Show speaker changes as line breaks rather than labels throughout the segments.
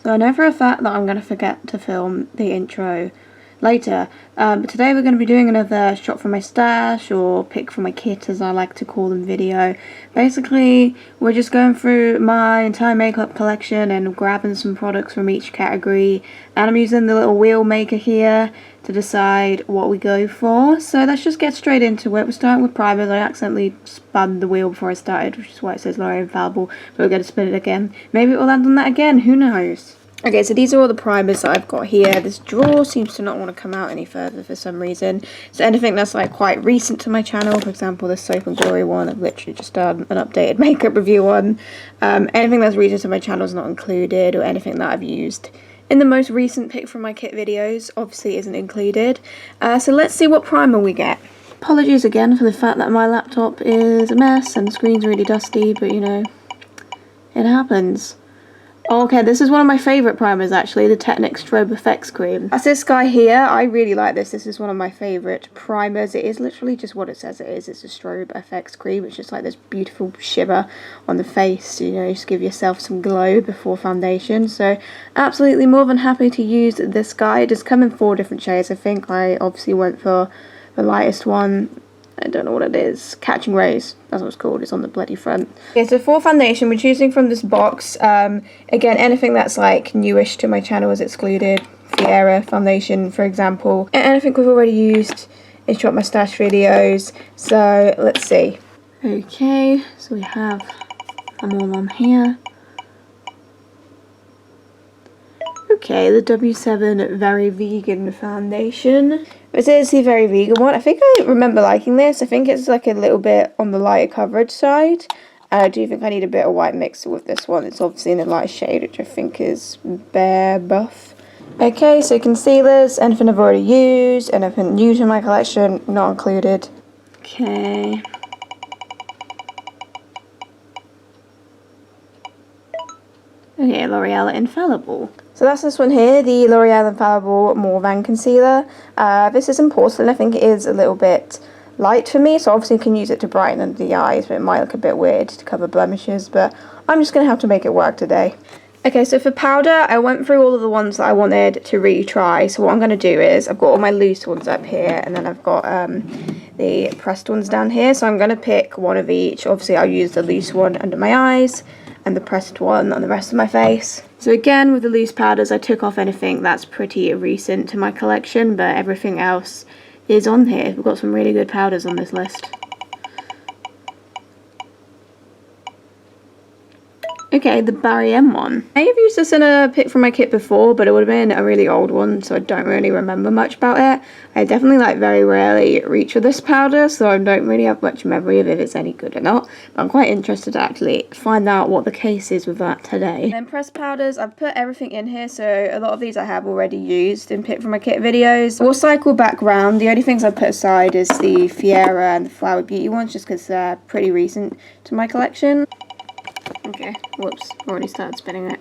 So I know for a fact that I'm going to forget to film the intro later, but today we're going to be doing another shop from my stash, or pick from my kit as I like to call them, video. Basically, we're just going through my entire makeup collection and grabbing some products from each category, and I'm using the little wheel maker here to decide what we go for. So let's just get straight into it. We're starting with primers. I accidentally spun the wheel before I started, which is why it says L'Oreal Infallible, but we're going to spin it again. Maybe it will land on that again, who knows? Okay, so these are all the primers that I've got here. This drawer seems to not want to come out any further for some reason. So anything that's like quite recent to my channel, for example this Soap and Glory one, I've literally just done an updated makeup review on. Anything that's recent to my channel is not included, or anything that I've used in the most recent pick from my kit videos obviously isn't included. So let's see what primer we get. Apologies again for the fact that my laptop is a mess and the screen's really dusty, but you know, it happens. Okay, this is one of my favourite primers actually, the Technic Strobe Effects Cream. That's this guy here. I really like this. This is one of my favourite primers. It is literally just what it says it is. It's a Strobe Effects Cream. It's just like this beautiful shimmer on the face, you know, just give yourself some glow before foundation. So absolutely more than happy to use this guy. It does come in 4 different shades. I think I obviously went for the lightest one. I don't know what it is. Catching Rays, that's what it's called. It's on the bloody front. Okay, so for foundation, we're choosing from this box. Again, anything that's like newish to my channel is excluded. Fiera foundation, for example. And anything we've already used in Shop My Stash videos. So let's see. Okay, so we have them all on here. Okay, the W7 Very Vegan foundation. This is the Very Vegan one. I think I remember liking this. I think it's like a little bit on the lighter coverage side. I do think I need a bit of white mixer with this one. It's obviously in a light shade, which I think is Bare Buff. Okay, so concealers, anything I've already used, anything new to my collection, not included. Okay. Okay, L'Oreal Infallible. So that's this one here, the L'Oreal Infallible More Than Concealer. This is in porcelain. I think it is a little bit light for me, so obviously you can use it to brighten under the eyes, but it might look a bit weird to cover blemishes, but I'm just going to have to make it work today. Okay, so for powder, I went through all of the ones that I wanted to retry. So what I'm going to do is, I've got all my loose ones up here, and then I've got the pressed ones down here. So I'm going to pick one of each. Obviously I'll use the loose one under my eyes, and the pressed one on the rest of my face. So again, with the loose powders, I took off anything that's pretty recent to my collection, but everything else is on here. We've got some really good powders on this list. Okay, the Barry M one. I have used this in a pick from my kit before, but it would have been a really old one, so I don't really remember much about it. I definitely like very rarely reach with this powder, so I don't really have much memory of if it's any good or not. But I'm quite interested to actually find out what the case is with that today. Then pressed powders, I've put everything in here, so a lot of these I have already used in pick from my kit videos. We'll cycle back round. The only things I've put aside is the Fiera and the Flower Beauty ones, just because they're pretty recent to my collection. Okay, whoops, already started spinning it.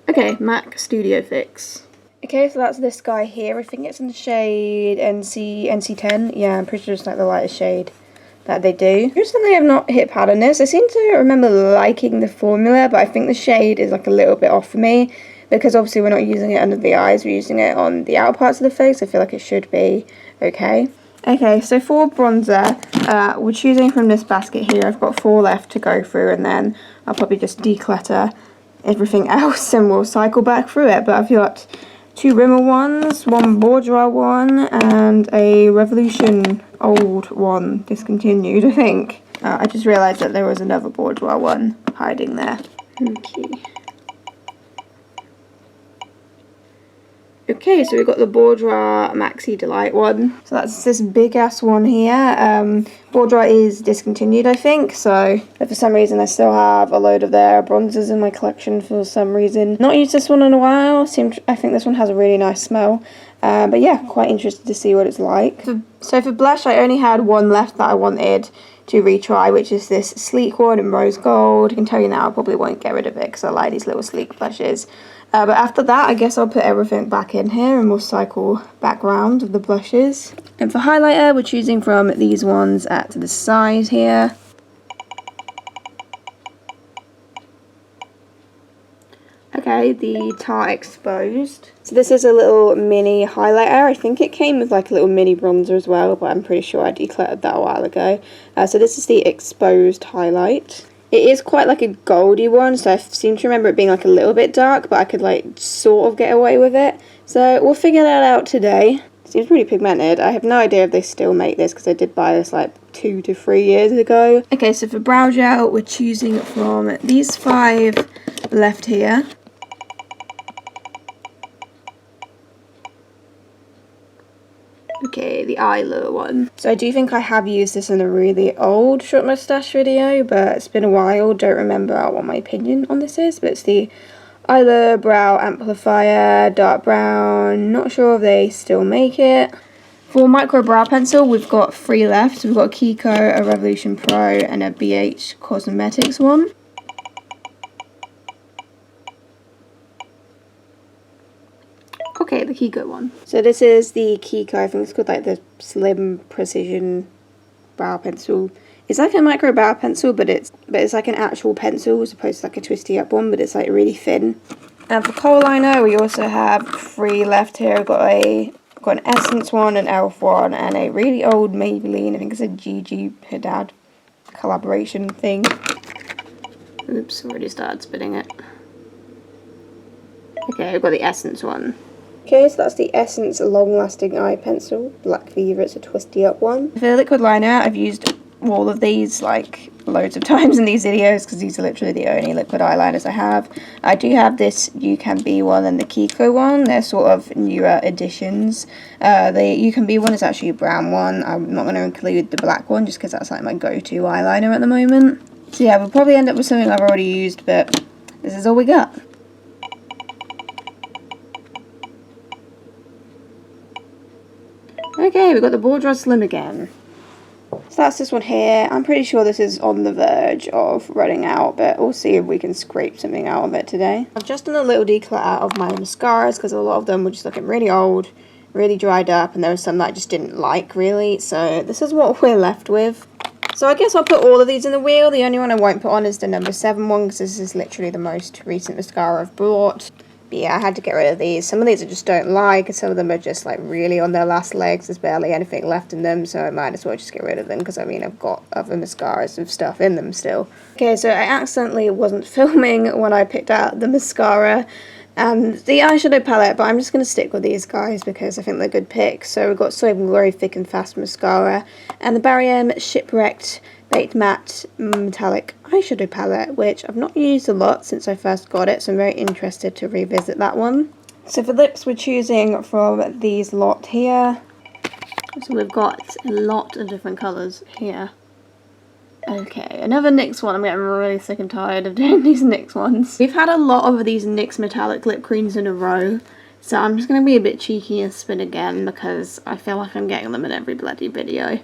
Okay, MAC Studio Fix. Okay, so that's this guy here. I think it's in the shade NC10. Yeah, I'm pretty sure it's like the lightest shade that they do. Recently I've not hit pad on this. I seem to remember liking the formula, but I think the shade is like a little bit off for me, because obviously we're not using it under the eyes, we're using it on the outer parts of the face. I feel like it should be okay. Okay, so for bronzer, we're choosing from this basket here. I've got 4 left to go through, and then I'll probably just declutter everything else and we'll cycle back through it. But I've got 2 Rimmel ones, 1 Bourjois one, and a Revolution old one, discontinued, I think. I just realised that there was another Bourjois one hiding there. Okay. Okay, so we've got the Bourjois Maxi Delight one. So that's this big ass one here. Bourjois is discontinued, I think, so for some reason I still have a load of their bronzers in my collection for some reason. Not used this one in a while. I think this one has a really nice smell. But yeah, quite interested to see what it's like. So for blush, I only had 1 left that I wanted to retry, which is this sleek one in rose gold. I can tell you now I probably won't get rid of it because I like these little sleek blushes. But after that, I guess I'll put everything back in here and we'll cycle back round of the blushes. And for highlighter, we're choosing from these ones at the side here. Okay, the Tarte Exposed. So this is a little mini highlighter. I think it came with like a little mini bronzer as well, but I'm pretty sure I decluttered that a while ago. So this is the Exposed highlight. It is quite like a goldy one, so I seem to remember it being like a little bit dark, but I could like sort of get away with it. So we'll figure that out today. Seems pretty pigmented. I have no idea if they still make this because I did buy this like 2 to 3 years ago. Okay, so for brow gel, we're choosing from these 5 left here. Okay, the Isla one. So I do think I have used this in a really old short moustache video, but it's been a while. Don't remember what my opinion on this is, but it's the Isla Brow Amplifier, dark brown. Not sure if they still make it. For micro brow pencil, we've got 3 left. We've got a Kiko, a Revolution Pro, and a BH Cosmetics one. Okay, the Kiko one. So this is the Kiko, I think it's called like the Slim Precision Brow Pencil. It's like a micro brow pencil, but it's like an actual pencil as opposed to like a twisty up one, but it's like really thin. And for kohl liner, we also have 3 left here. We've got an Essence one, an e.l.f. one, and a really old Maybelline. I think it's a Gigi Hadid collaboration thing. Oops, already started spitting it. Okay, we've got the Essence one. Okay, so that's the Essence Long Lasting Eye Pencil, Black Fever, it's a twisty up one. For the liquid liner, I've used all of these like loads of times in these videos because these are literally the only liquid eyeliners I have. I do have this You Can Be one and the Kiko one, they're sort of newer additions. The You Can Be one is actually a brown one. I'm not going to include the black one just because that's like my go-to eyeliner at the moment. So yeah, we'll probably end up with something I've already used, but this is all we got. Okay, we've got the Bourjois Slim again. So that's this one here. I'm pretty sure this is on the verge of running out, but we'll see if we can scrape something out of it today. I've just done a little declutter of my mascaras because a lot of them were just looking really old, really dried up, and there were some that I just didn't like really. So this is what we're left with. So I guess I'll put all of these in the wheel. The only one I won't put on is the number 7 one because this is literally the most recent mascara I've bought. But yeah, I had to get rid of these. Some of these I just don't like, and some of them are just like really on their last legs. There's barely anything left in them, so I might as well just get rid of them because I mean I've got other mascaras with stuff in them still. Okay, so I accidentally wasn't filming when I picked out the mascara and the eyeshadow palette, but I'm just going to stick with these guys because I think they're good picks. So we've got Soap and Glory Thick and Fast Mascara and the Barry M Shipwrecked Baked Matte Metallic Eyeshadow Palette, which I've not used a lot since I first got it, so I'm very interested to revisit that one. So for lips, we're choosing from these lot here. So we've got a lot of different colours here. Okay, another NYX one. I'm getting really sick and tired of doing these NYX ones. We've had a lot of these NYX metallic lip creams in a row, so I'm just going to be a bit cheeky and spin again because I feel like I'm getting them in every bloody video.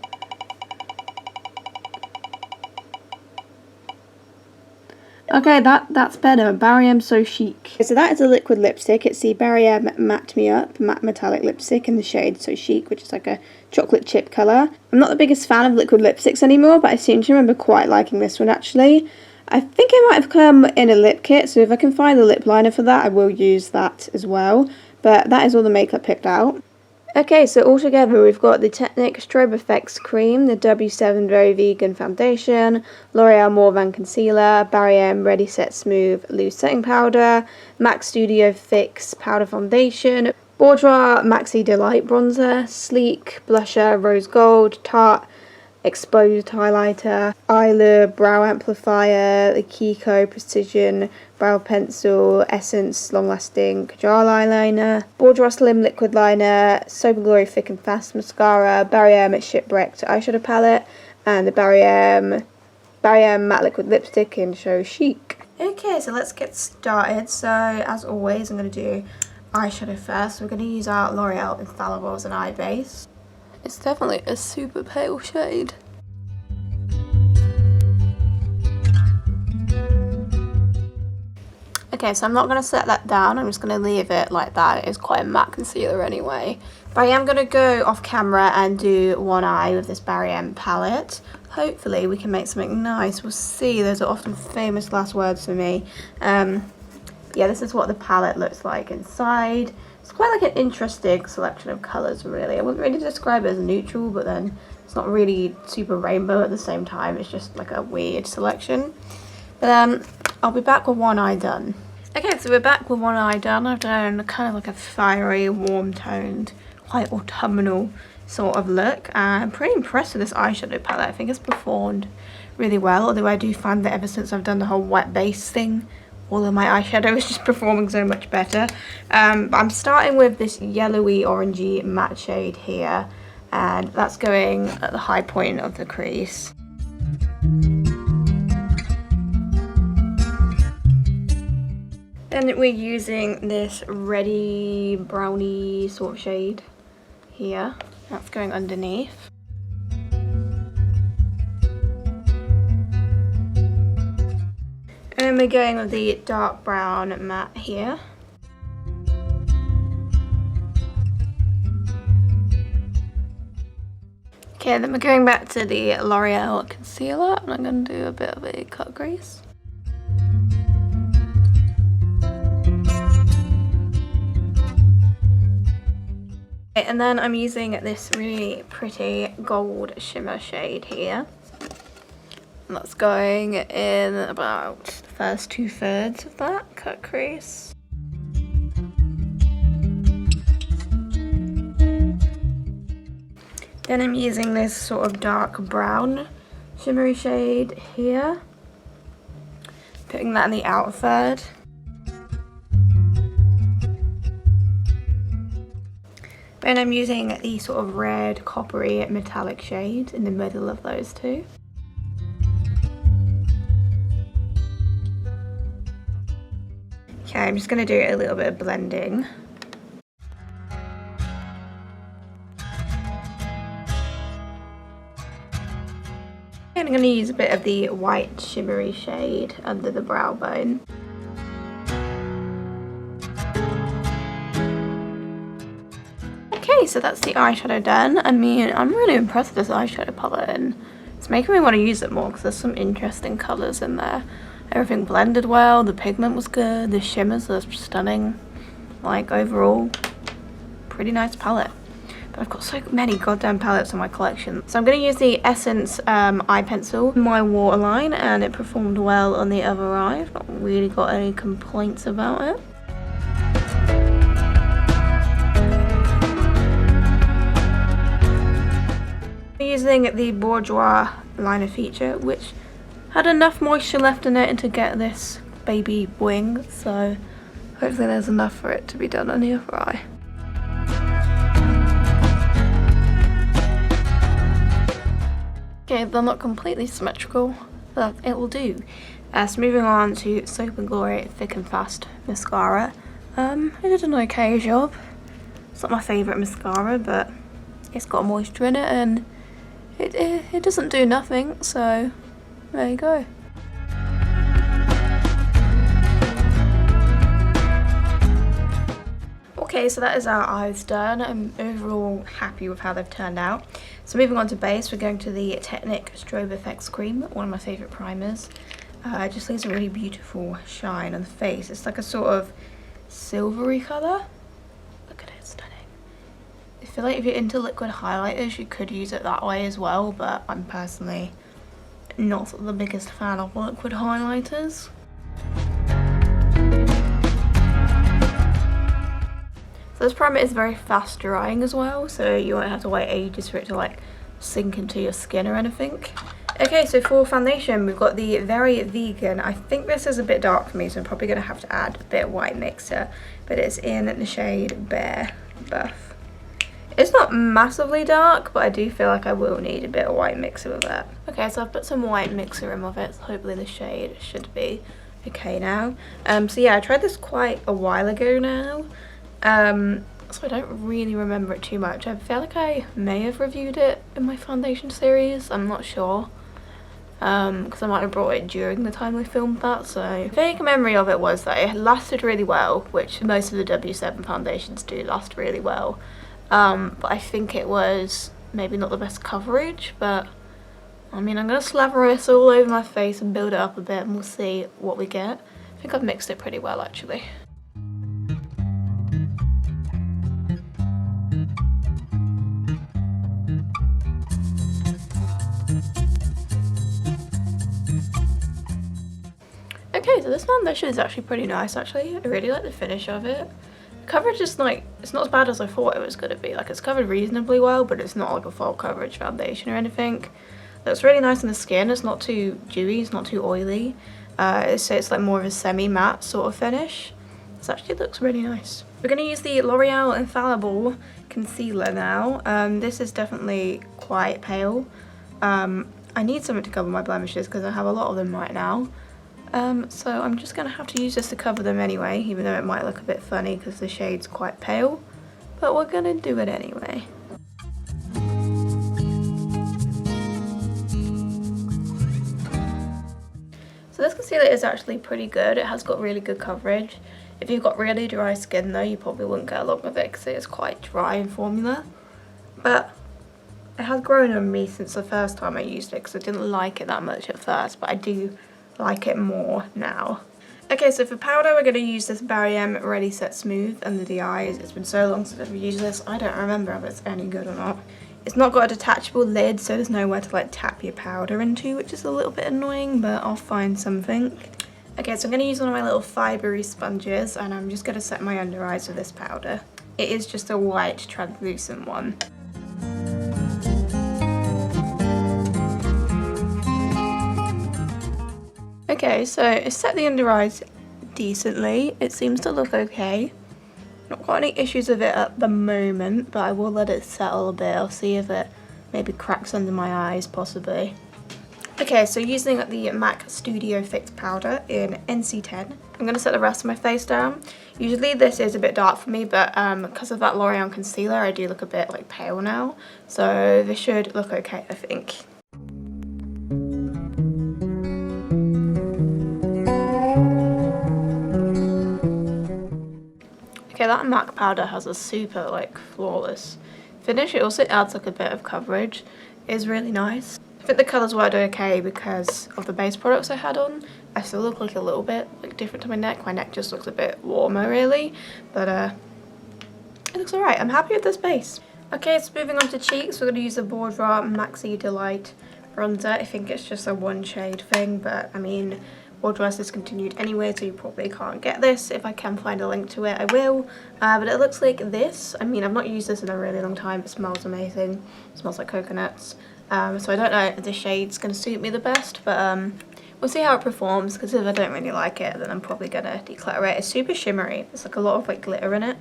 Okay, that's better. Barry M So Chic. So that is a liquid lipstick. It's the Barry M Matte Me Up Matte Metallic Lipstick in the shade So Chic, which is like a chocolate chip colour. I'm not the biggest fan of liquid lipsticks anymore, but I seem to remember quite liking this one actually. I think it might have come in a lip kit, so if I can find the lip liner for that, I will use that as well. But that is all the makeup picked out. Okay, so altogether we've got the Technic Strobe Effects Cream, the W7 Very Vegan Foundation, L'Oreal More Than Concealer, Barry M Ready Set Smooth Loose Setting Powder, MAC Studio Fix Powder Foundation, Bourjois Maxi Delight Bronzer, Sleek Blusher Rose Gold, Tarte Exposed Highlighter, Isla Brow Amplifier, the Kiko Precision Brow Pencil, Essence Long Lasting Kajal Eyeliner, Bourjois Slim Liquid Liner, Soap and Glory Thick and Fast Mascara, Barry M Shipwrecked Eyeshadow Palette, and the Barry M Matte Liquid Lipstick in So Chic. Okay, so let's get started. So as always, I'm going to do eyeshadow first. We're going to use our L'Oreal Infallible as an eye base. It's definitely a super pale shade. Okay, so I'm not going to set that down, I'm just going to leave it like that. It is quite a matte concealer anyway. But I am going to go off camera and do one eye with this Barry M palette. Hopefully we can make something nice, we'll see. Those are often famous last words for me. yeah, this is what the palette looks like inside. It's quite like an interesting selection of colours, really. I wouldn't really describe it as neutral, but then it's not really super rainbow at the same time. It's just like a weird selection. But I'll be back with one eye done. Okay, so we're back with one eye done. I've done kind of like a fiery, warm-toned, quite autumnal sort of look. I'm pretty impressed with this eyeshadow palette. I think it's performed really well, although I do find that ever since I've done the whole wet base thing, all of my eyeshadow is just performing so much better. But I'm starting with this yellowy orangey matte shade here, and that's going at the high point of the crease. Then we're using this reddy browny sort of shade here. That's going underneath. And then we're going with the dark brown matte here. Okay, then we're going back to the L'Oreal concealer, and I'm going to do a bit of a cut crease. And then I'm using this really pretty gold shimmer shade here. And that's going in about the first 2/3 of that cut crease. Then I'm using this sort of dark brown shimmery shade here. Putting that in the outer third. And I'm using the sort of red, coppery, metallic shade in the middle of those two. Okay, I'm just going to do a little bit of blending. And I'm going to use a bit of the white shimmery shade under the brow bone. Okay, so that's the eyeshadow done. I mean, I'm really impressed with this eyeshadow palette, and it's making me want to use it more because there's some interesting colours in there. Everything blended well, the pigment was good, the shimmers are stunning. Like, overall, pretty nice palette. But I've got so many goddamn palettes in my collection. So I'm going to use the Essence eye pencil in my waterline, and it performed well on the other eye. I've not really got any complaints about it. Using the Bourjois liner feature, which had enough moisture left in it to get this baby wing, so hopefully there's enough for it to be done on the other eye. Okay, they're not completely symmetrical, but it will do. So moving on to Soap & Glory Thick and Fast mascara. It did an okay job. It's not my favourite mascara, but it's got moisture in it, and it doesn't do nothing, so there you go. Okay, so that is our eyes done. I'm overall happy with how they've turned out. So moving on to base, we're going to the Technic Strobe Effects Cream, one of my favourite primers. It just leaves a really beautiful shine on the face. It's like a sort of silvery colour. Look at it, stunning. I feel like if you're into liquid highlighters, you could use it that way as well, but I'm personally not the biggest fan of liquid highlighters. So this primer is very fast drying as well, so you won't have to wait ages for it to like sink into your skin or anything. Okay, so for foundation, we've got the Very Vegan. I think this is a bit dark for me, so I'm probably going to have to add a bit of white mixer, but it's in the shade Bare Buff. It's not massively dark, but I do feel like I will need a bit of white mixer with it. Okay, so I've put some white mixer in with it, so hopefully the shade should be okay now. So yeah, I tried this quite a while ago now, so I don't really remember it too much. I feel like I may have reviewed it in my foundation series, I'm not sure. Because I might have brought it during the time we filmed that, so vague memory of it was that it lasted really well, which most of the W7 foundations do last really well. But I think it was maybe not the best coverage, but I mean, I'm going to slather this all over my face and build it up a bit, and we'll see what we get. I I think I've mixed it pretty well actually. Okay, so this foundation is actually pretty nice actually. I really like the finish of it. The coverage is like, it's not as bad as I thought it was going to be. Like, it's covered reasonably well, but it's not like a full coverage foundation or anything. It looks really nice on the skin. It's not too dewy, it's not too oily. So it's like more of a semi-matte sort of finish. This actually looks really nice. We're going to use the L'Oreal Infallible Concealer now. This is definitely quite pale. I need something to cover my blemishes because I have a lot of them right now. So I'm just going to have to use this to cover them anyway, even though it might look a bit funny because the shade's quite pale. But we're going to do it anyway. So this concealer is actually pretty good. It has got really good coverage. If you've got really dry skin though, you probably wouldn't get along with it because it is quite dry in formula. But it has grown on me since the first time I used it because I didn't like it that much at first, but I do like it more now. Okay, so for powder we're going to use this Barry M Ready Set Smooth under the eyes. It's been so long since I've used this, I don't remember if it's any good or not. It's not got a detachable lid, so there's nowhere to like tap your powder into, which is a little bit annoying, but I'll find something. Okay, so I'm going to use one of my little fibery sponges and I'm just going to set my under eyes with this powder. It is just a white translucent one. Okay, so it's set the under eyes decently. It seems to look okay. Not got any issues with it at the moment, but I will let it settle a bit. I'll see if it maybe cracks under my eyes, possibly. Okay, so using the MAC Studio Fix powder in NC10, I'm going to set the rest of my face down. Usually this is a bit dark for me, but because of that L'Oreal concealer, I do look a bit like pale now. So this should look okay, I think. Okay, that MAC powder has a super like flawless finish. It also adds like a bit of coverage. It is really nice. I think the colours worked okay because of the base products I had on. I still look like a little bit like different to my neck. My neck just looks a bit warmer really, but it looks alright. I'm happy with this base. Okay, so moving on to cheeks, we're going to use the Bourjois Maxi Delight bronzer. I think it's just a one shade thing, but I mean, Bourjois is discontinued anyway, so you probably can't get this. If I can find a link to it, I will. But it looks like this. I mean, I've not used this in a really long time. It smells amazing. It smells like coconuts. So I don't know if the shade's going to suit me the best, but we'll see how it performs, because if I don't really like it, then I'm probably going to declutter it. It's super shimmery. There's like a lot of like glitter in it.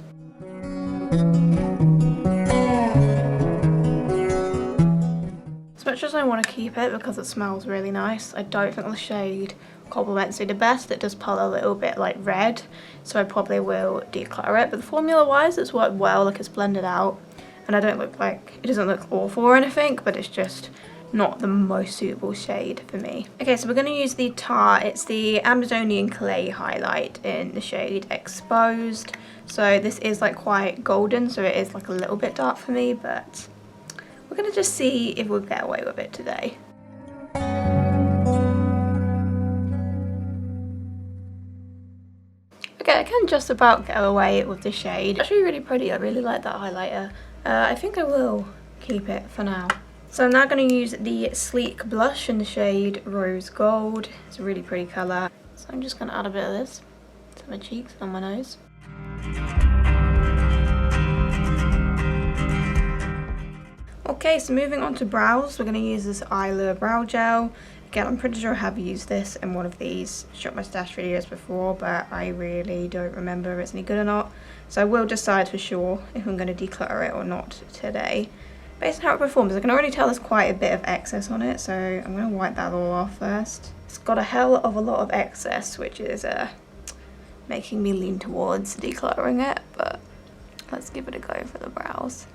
As much as I want to keep it because it smells really nice, I don't think the shade complements me the best. It does pull a little bit like red, so I probably will declutter it. But the formula wise, it's worked well, like it's blended out, and I don't look like, it doesn't look awful or anything, but it's just not the most suitable shade for me. Okay, so we're going to use the Tarte. It's the Amazonian Clay highlight in the shade Exposed. So this is like quite golden, so it is like a little bit dark for me, but we're going to just see if we'll get away with it today. Okay, I can just about get away with the shade. It's actually really pretty. I really like that highlighter. I think I will keep it for now. So I'm now going to use the Sleek blush in the shade Rose Gold. It's a really pretty colour. So I'm just going to add a bit of this to my cheeks and on my nose. Okay, so moving on to brows, we're going to use this Isla Brow Gel. Again, I'm pretty sure I have used this in one of these Shop My Stash videos before, but I really don't remember if it's any good or not. So I will decide for sure if I'm going to declutter it or not today. Based on how it performs, I can already tell there's quite a bit of excess on it, so I'm going to wipe that all off first. It's got a hell of a lot of excess, which is making me lean towards decluttering it, but let's give it a go for the brows.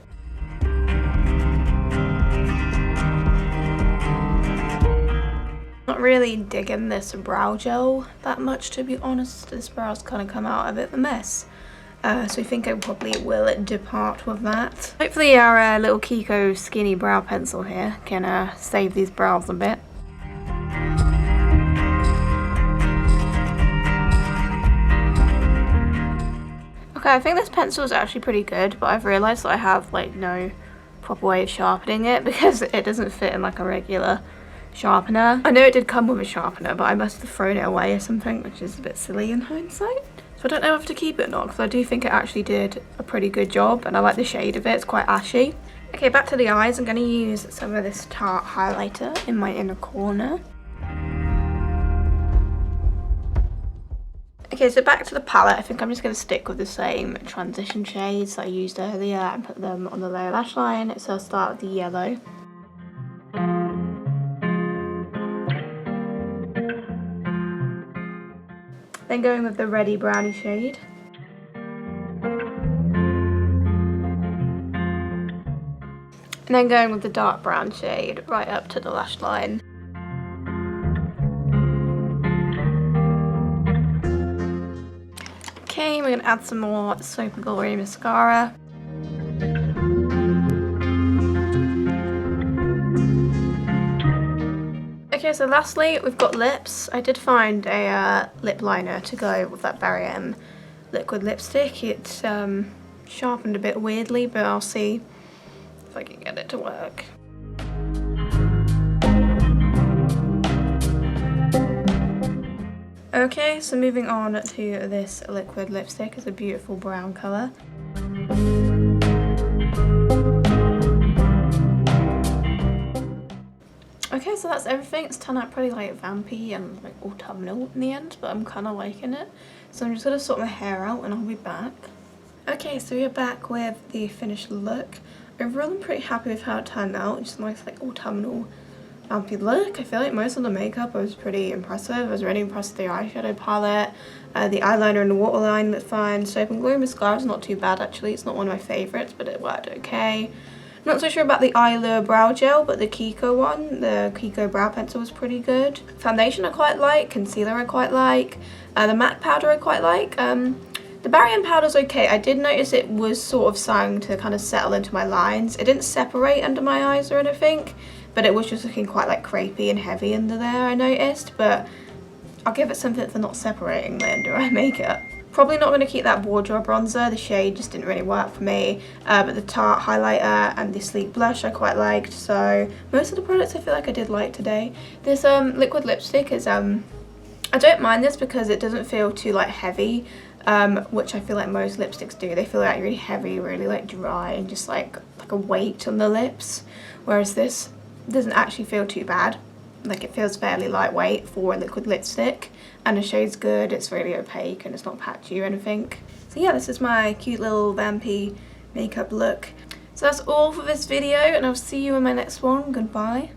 Not really digging this brow gel that much, to be honest. This brow's kind of come out a bit of a mess. So I think I probably will depart with that. Hopefully our little Kiko skinny brow pencil here can save these brows a bit. Okay, I think this pencil is actually pretty good, but I've realised that I have like no proper way of sharpening it because it doesn't fit in like a regular sharpener. I know it did come with a sharpener, but I must have thrown it away or something, which is a bit silly in hindsight. So I don't know if to keep it or not, because I do think it actually did a pretty good job, and I like the shade of it. It's quite ashy. Okay, back to the eyes. I'm going to use some of this Tarte highlighter in my inner corner. Okay, so back to the palette. I think I'm just going to stick with the same transition shades I used earlier and put them on the lower lash line. So I'll start with the yellow. Then going with the reddy brownie shade. And then going with the dark brown shade right up to the lash line. Okay, we're going to add some more Soap & Glory mascara. Okay, so lastly we've got lips. I did find a lip liner to go with that Barry M liquid lipstick. It's sharpened a bit weirdly, but I'll see if I can get it to work. Okay, so moving on to this liquid lipstick. It's a beautiful brown colour. Okay, so that's everything. It's turned out pretty like vampy and like autumnal in the end, but I'm kind of liking it. So I'm just going to sort my hair out and I'll be back. Okay, so we're back with the finished look. Overall, I'm pretty happy with how it turned out. Just a nice like autumnal vampy look. I feel like most of the makeup was pretty impressive. I was really impressed with the eyeshadow palette. The eyeliner and the waterline looked fine. Soap & Glory mascara is not too bad actually. It's not one of my favourites, but it worked okay. Not so sure about the Eyelure brow gel, but the Kiko one, the Kiko brow pencil was pretty good. Foundation I quite like, concealer I quite like, the matte powder I quite like. The Barry M powder's okay. I did notice it was sort of starting to kind of settle into my lines. It didn't separate under my eyes or anything, but it was just looking quite like crepey and heavy under there, I noticed. But I'll give it something for not separating my under eye makeup. Probably not going to keep that Bourjois bronzer. The shade just didn't really work for me. But the Tarte highlighter and the sleek blush I quite liked. So most of the products I feel like I did like today. This liquid lipstick is I don't mind this because it doesn't feel too like heavy, which I feel like most lipsticks do. They feel like really heavy, really like dry, and just like a weight on the lips. Whereas this doesn't actually feel too bad. Like it feels fairly lightweight for a liquid lipstick, and the shade's good. It's really opaque and it's not patchy or anything. So yeah, this is my cute little vampy makeup look. So that's all for this video, and I'll see you in my next one. Goodbye.